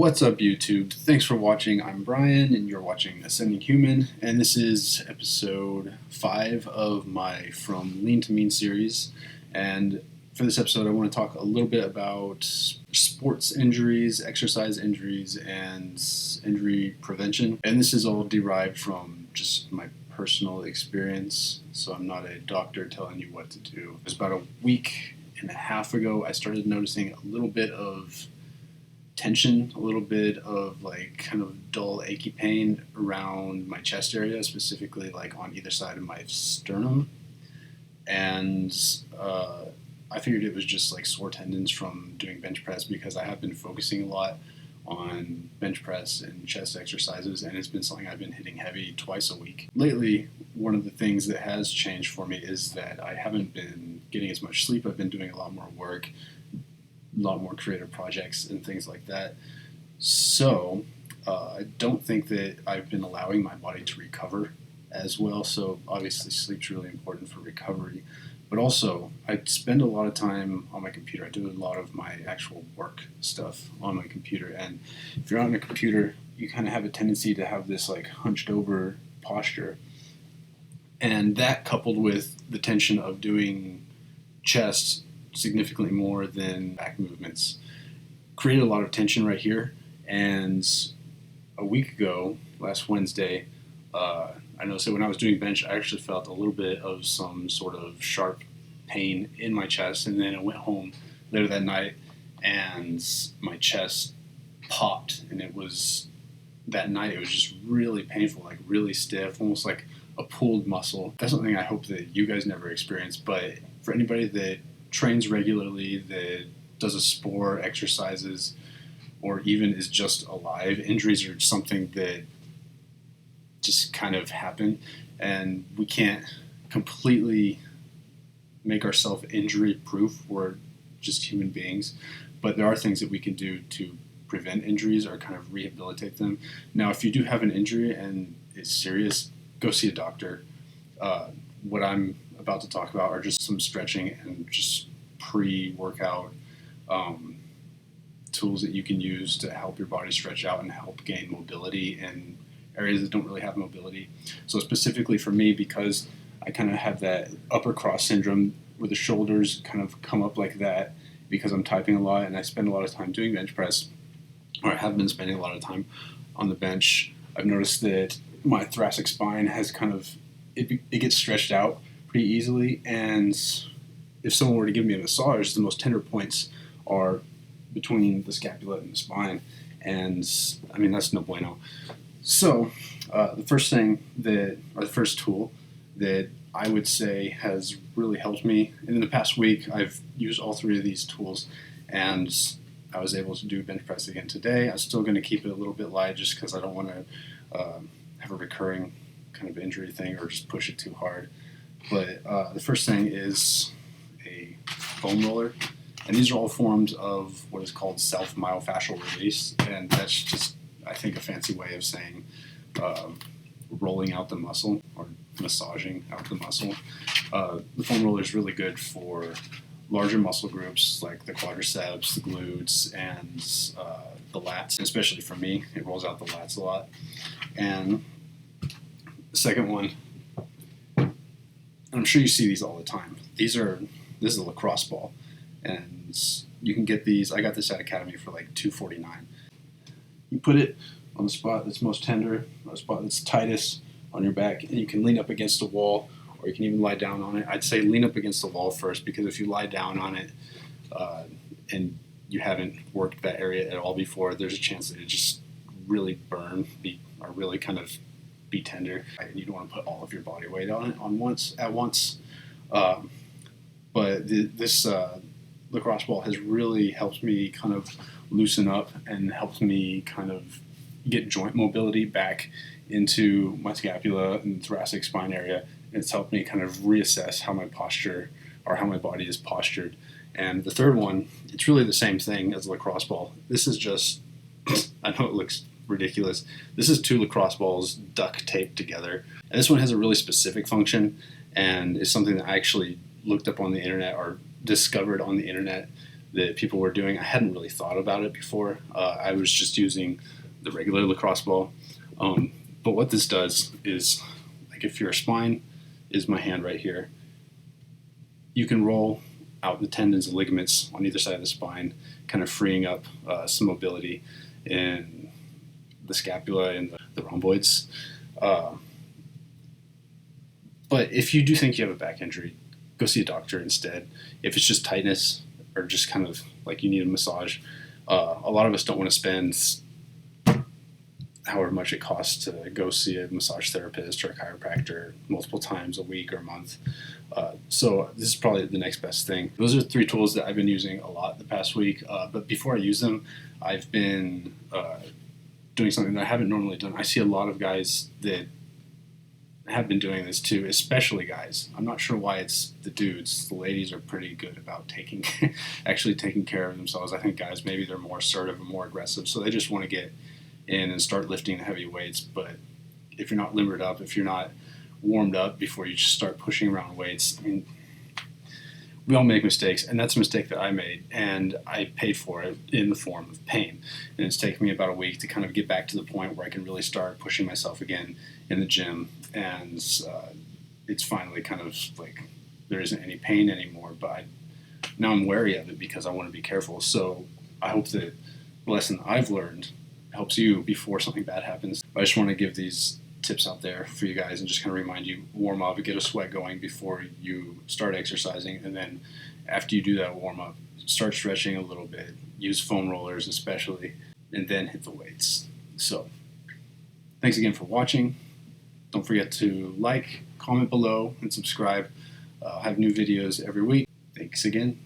What's up, YouTube? Thanks for watching. I'm Brian, and you're watching Ascending Human, and this is episode 5 of my From Lean2Mean series. And for this episode, I want to talk a little bit about sports injuries, exercise injuries, and injury prevention. And this is all derived from just my personal experience, so I'm not a doctor telling you what to do. It was about a week and a half ago I started noticing a little bit of tension, a little bit of like kind of dull achy pain around my chest area, specifically like on either side of my sternum. And I figured it was just like sore tendons from doing bench press, because I have been focusing a lot on bench press and chest exercises, and it's been something I've been hitting heavy twice a week. Lately, one of the things that has changed for me is that I haven't been getting as much sleep. I've been doing a lot more work, a lot more creative projects and things like that. So I don't think that I've been allowing my body to recover as well. So obviously sleep's really important for recovery, but also I spend a lot of time on my computer. I do a lot of my actual work stuff on my computer, and if you're on a computer, you kind of have a tendency to have this like hunched over posture, and that coupled with the tension of doing chest significantly more than back movements created a lot of tension right here. And a week ago, last Wednesday, I noticed that when I was doing bench, I actually felt a little bit of some sort of sharp pain in my chest, and then I went home later that night and my chest popped, and it was just really painful, like really stiff, almost like a pulled muscle. That's something I hope that you guys never experience, but for anybody that trains regularly, that does a sport, exercises, or even is just alive, injuries are something that just kind of happen, and we can't completely make ourselves injury proof. We're just human beings, but there are things that we can do to prevent injuries or kind of rehabilitate them. Now, if you do have an injury and it's serious, go see a doctor. What I'm about to talk about are just some stretching and just pre-workout tools that you can use to help your body stretch out and help gain mobility in areas that don't really have mobility. So specifically for me, because I kind of have that upper cross syndrome where the shoulders kind of come up like that because I'm typing a lot and I spend a lot of time doing bench press, or I have been spending a lot of time on the bench. I've noticed that my thoracic spine has kind of, it gets stretched out pretty easily, and if someone were to give me a massage, the most tender points are between the scapula and the spine, and I mean, that's no bueno. So the first tool that I would say has really helped me, and in the past week I've used all 3 of these tools, and I was able to do bench press again today. I'm still going to keep it a little bit light just because I don't want to have a recurring kind of injury thing or just push it too hard. But the first thing is a foam roller, and these are all forms of what is called self-myofascial release, and that's just, I think, a fancy way of saying rolling out the muscle or massaging out the muscle. The foam roller is really good for larger muscle groups like the quadriceps, the glutes, and the lats. Especially for me, it rolls out the lats a lot. And the second one, and I'm sure you see these all the time. This is a lacrosse ball, and you can get these. I got this at Academy for like $2.49. You put it on the spot that's most tender, or the spot that's tightest on your back, and you can lean up against a wall, or you can even lie down on it. I'd say lean up against the wall first, because if you lie down on it and you haven't worked that area at all before, there's a chance that it just really burn, or really kind of be tender, and you don't want to put all of your body weight on it at once. But this lacrosse ball has really helped me kind of loosen up and helped me kind of get joint mobility back into my scapula and thoracic spine area. It's helped me kind of reassess how my posture or how my body is postured. And the third one, it's really the same thing as a lacrosse ball. This is just, I know it looks ridiculous. This is 2 lacrosse balls duct taped together. And this one has a really specific function, and is something that I actually looked up on the internet or discovered on the internet that people were doing. I hadn't really thought about it before. I was just using the regular lacrosse ball. But what this does is, like, if your spine is my hand right here, you can roll out the tendons and ligaments on either side of the spine, kind of freeing up some mobility in the scapula and the rhomboids. But if you do think you have a back injury, go see a doctor instead. If it's just tightness or just kind of like you need a massage, a lot of us don't want to spend however much it costs to go see a massage therapist or a chiropractor multiple times a week or a month. So this is probably the next best thing. Those are 3 tools that I've been using a lot the past week. But before I use them, I've been doing something that I haven't normally done. I see a lot of guys that have been doing this too, especially guys. I'm not sure why it's the dudes. The ladies are pretty good about actually taking care of themselves. I think guys, maybe they're more assertive and more aggressive, so they just want to get in and start lifting heavy weights. But if you're not limbered up, if you're not warmed up before you just start pushing around weights, I mean, we all make mistakes, and that's a mistake that I made, and I paid for it in the form of pain. And it's taken me about a week to kind of get back to the point where I can really start pushing myself again in the gym, and it's finally kind of like there isn't any pain anymore, but now I'm wary of it because I want to be careful. So I hope that the lesson I've learned helps you before something bad happens. I just want to give these tips out there for you guys and just kind of remind you, warm up, get a sweat going before you start exercising, and then after you do that warm up, start stretching a little bit, use foam rollers especially, and then hit the weights. So thanks again for watching. Don't forget to like, comment below, and subscribe. I have new videos every week. Thanks again.